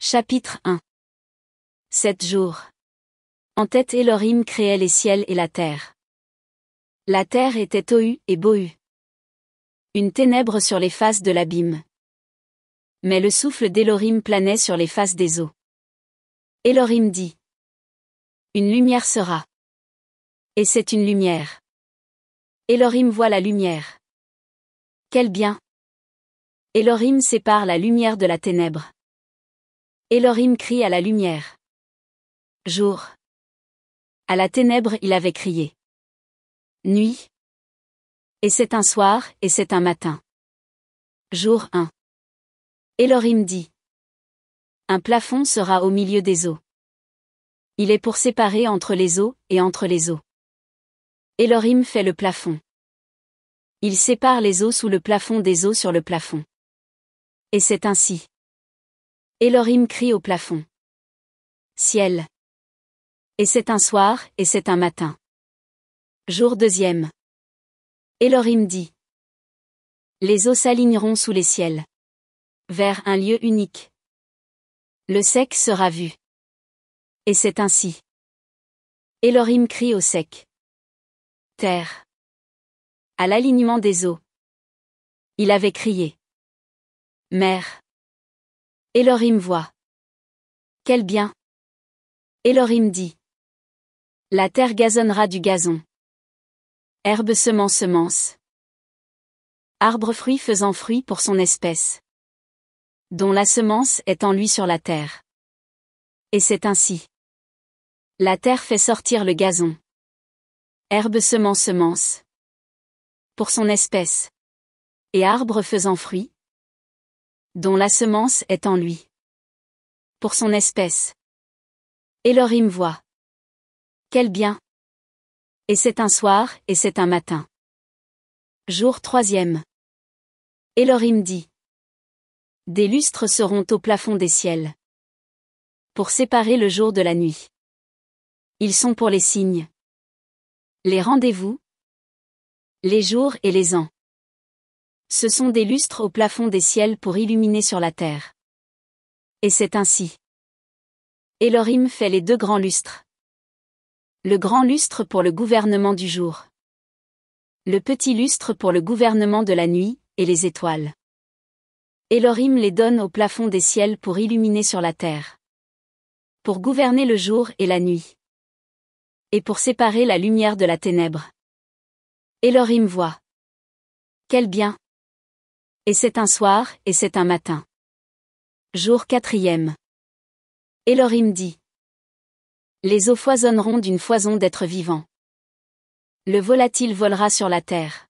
Chapitre 1. 7 jours. En tête Elohim créait les ciels et la terre. La terre était tohu et bohu. Une ténèbre sur les faces de l'abîme. Mais le souffle d'Elohim planait sur les faces des eaux. Elohim dit. Une lumière sera. Et c'est une lumière. Elohim voit la lumière. Quel bien! Elohim sépare la lumière de la ténèbre. Elohim crie à la lumière. Jour. À la ténèbre il avait crié. Nuit. Et c'est un soir, et c'est un matin. Jour 1. Elohim dit. Un plafond sera au milieu des eaux. Il est pour séparer entre les eaux, et entre les eaux. Elohim fait le plafond. Il sépare les eaux sous le plafond des eaux sur le plafond. Et c'est ainsi. Elohim crie au plafond. Ciel. Et c'est un soir, et c'est un matin. Jour 2. Elohim dit. Les eaux s'aligneront sous les ciels. Vers un lieu unique. Le sec sera vu. Et c'est ainsi. Elohim crie au sec. Terre. À l'alignement des eaux. Il avait crié. Mer. Elohim voit. Quel bien! Elohim dit. La terre gazonnera du gazon. Herbe semant semence. Arbre fruit faisant fruit pour son espèce. Dont la semence est en lui sur la terre. Et c'est ainsi. La terre fait sortir le gazon. Herbe semant semence. Pour son espèce. Et arbre faisant fruit. Dont la semence est en lui. Pour son espèce. Elohim voit. Quel bien! Et c'est un soir, et c'est un matin. Jour 3. Elohim dit. Des lustres seront au plafond des ciels. Pour séparer le jour de la nuit. Ils sont pour les signes. Les rendez-vous. Les jours et les ans. Ce sont des lustres au plafond des ciels pour illuminer sur la terre. Et c'est ainsi. Elohim fait les 2 grands lustres. Le grand lustre pour le gouvernement du jour. Le petit lustre pour le gouvernement de la nuit, et les étoiles. Elohim les donne au plafond des ciels pour illuminer sur la terre. Pour gouverner le jour et la nuit. Et pour séparer la lumière de la ténèbre. Elohim voit. Quel bien! Et c'est un soir, et c'est un matin. Jour 4. Elohim dit. Les eaux foisonneront d'une foison d'êtres vivants. Le volatile volera sur la terre.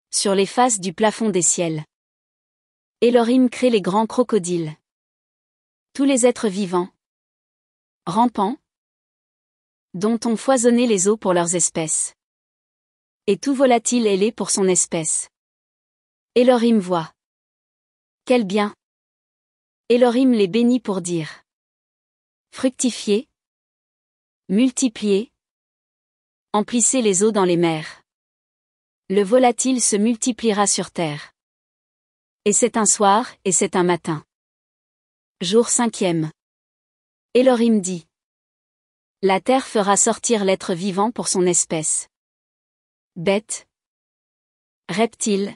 Sur les faces du plafond des ciels. Elohim crée les grands crocodiles. Tous les êtres vivants. Rampants. Dont ont foisonné les eaux pour leurs espèces. Et tout volatile ailé pour son espèce. Elohim voit. Quel bien! Elohim les bénit pour dire. Fructifiez. Multipliez. Emplissez les eaux dans les mers. Le volatile se multipliera sur terre. Et c'est un soir, et c'est un matin. Jour 5. Elohim dit. La terre fera sortir l'être vivant pour son espèce. Bête. Reptile.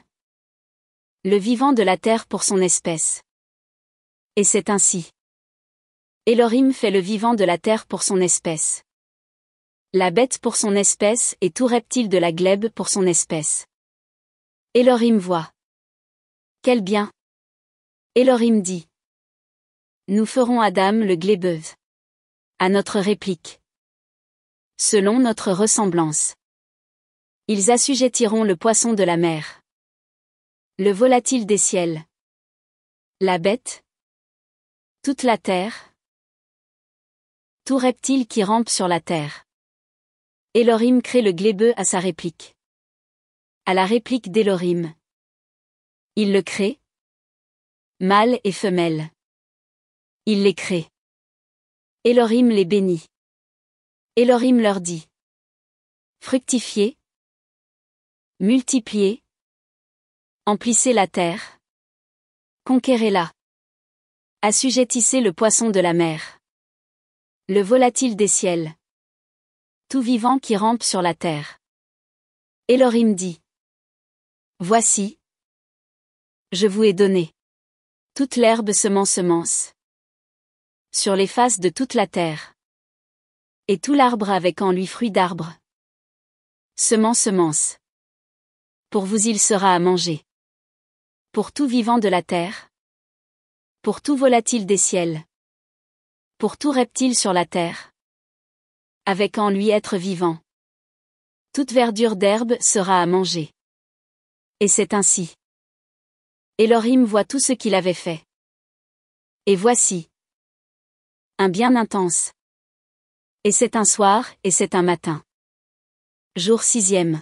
Le vivant de la terre pour son espèce. Et c'est ainsi. Elohim fait le vivant de la terre pour son espèce. La bête pour son espèce et tout reptile de la glèbe pour son espèce. Elohim voit. Quel bien! Elohim dit. Nous ferons Adam le glébeux. À notre réplique. Selon notre ressemblance. Ils assujettiront le poisson de la mer. Le volatile des ciels. La bête. Toute la terre. Tout reptile qui rampe sur la terre. Elohim crée le glébeux à sa réplique. À la réplique d'Elohim. Il le crée. Mâle et femelle. Il les crée. Elohim les bénit. Elohim leur dit. Fructifiez. Multipliez. Emplissez la terre. Conquérez-la. Assujettissez le poisson de la mer. Le volatile des ciels. Tout vivant qui rampe sur la terre. Elohim dit. Voici. Je vous ai donné. Toute l'herbe semence. Sur les faces de toute la terre. Et tout l'arbre avec en lui fruit d'arbre. Semence. Pour vous il sera à manger. Pour tout vivant de la terre. Pour tout volatile des ciels. Pour tout reptile sur la terre. Avec en lui être vivant. Toute verdure d'herbe sera à manger. Et c'est ainsi. Elohim voit tout ce qu'il avait fait. Et voici. Un bien intense. Et c'est un soir, et c'est un matin. Jour 6e.